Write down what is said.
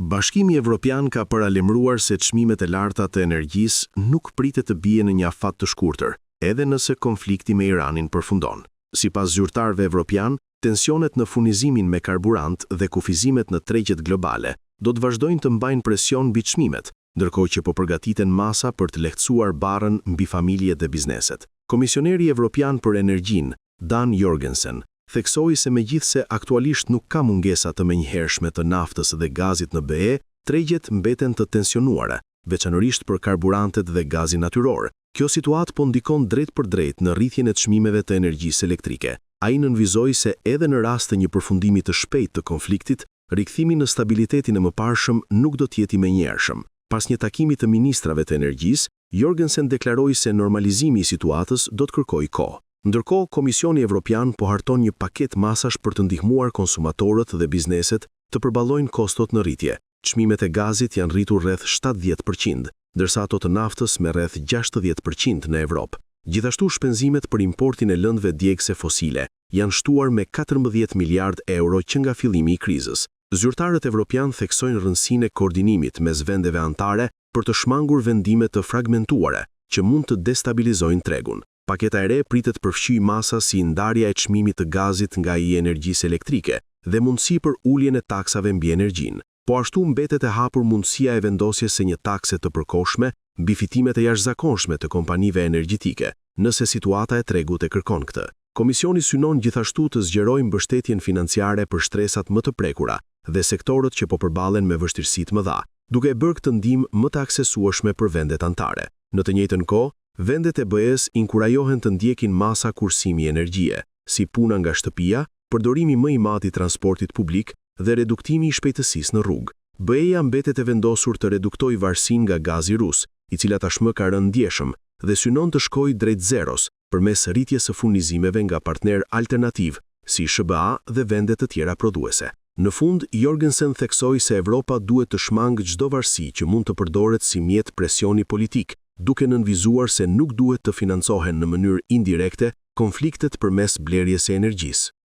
Bashkimi Evropian ka paralajmëruar se çmimet e larta të energjisë nuk pritet të bien në një afat të shkurtër, edhe nëse konflikti me Iranin përfundon. Sipas zyrtarëve evropian, tensionet në furnizimin me karburant dhe kufizimet në tregjet globale do të vazhdojnë të mbajnë presion mbi çmimet, ndërkohë që po përgatiten masa për të lehtësuar barrën mbi familjet dhe bizneset. Komisioneri Evropian për Energjinë, Dan Jorgensen, theksoi se megjithse aktualisht nuk ka mungesa të menjëhershme të naftës dhe gazit në BE, tregjet mbeten të tensionuara, veçanërisht për karburantet dhe gazin natyror. Kjo situatë po ndikon drejt për drejt në rritjen e çmimeve të energjisë elektrike. Ai nënvizoi se edhe në rast të një përfundimi të shpejtë të konfliktit, rikthimi në stabilitetin e mëparshëm nuk do të jetë i menjëhershëm. Pas një takimi të ministrave të energjisë, Jorgensen deklaroi se normalizimi i situatës do të kërkojë kohë. Ndërkohë, Komisioni Evropian po harton një paket masash për të ndihmuar konsumatorët dhe bizneset të përballojnë kostot në rritje. Çmimet e gazit janë rritur rreth 70%, ndërsa ato të naftës me rreth 60% në Evropë. Gjithashtu shpenzimet për importin e lëndëve djegëse fosile janë shtuar me 14 miliard euro që nga fillimi i krizës. Zyrtarët evropian theksojnë rëndësinë e koordinimit mes vendeve anëtare për të shmangur vendime të fragmentuara që mund të destabilizojnë tregun. Paketa e re pritet përfshijë masa si ndarja e çmimit të gazit nga i energjisë elektrike dhe mundësi për uljen e taksave mbi energjinë. Po ashtu mbetet e hapur mundësia e vendosjes së një takse të përkohshme mbi fitimet e jashtëzakonshme të kompanive energjetike, nëse situata e tregut e kërkon këtë. Komisioni synon gjithashtu të zgjerojë mbështetjen financiare për shtresat më të prekura dhe sektorët që po përballen me vështirësi të mëdha, duke bërë këtë ndihmë më të aksesueshme për vendet anëtare. Në të njëjtën kohë, vendet e BE-s inkurajohen të ndjekin masa kursimi energjie, si puna nga shtëpia, përdorimi më i madh i transportit publik dhe reduktimi i shpejtësisë në rrugë. BE-ja mbetet e vendosur të reduktojë varësinë nga gazi rus, i cila tashmë ka rënë ndjeshëm, dhe synon të shkojë drejt zeros përmes rritjes së furnizimeve nga partner alternativ, si SBA dhe vende të tjera prodhuese. Në fund, Jorgensen theksoi se Evropa duhet të shmangë çdo varësi që mund të përdoret si mjet presioni politik, duke nënvizuar se nuk duhet të financohen në mënyrë indirekte konfliktet përmes blerjes së energjisë.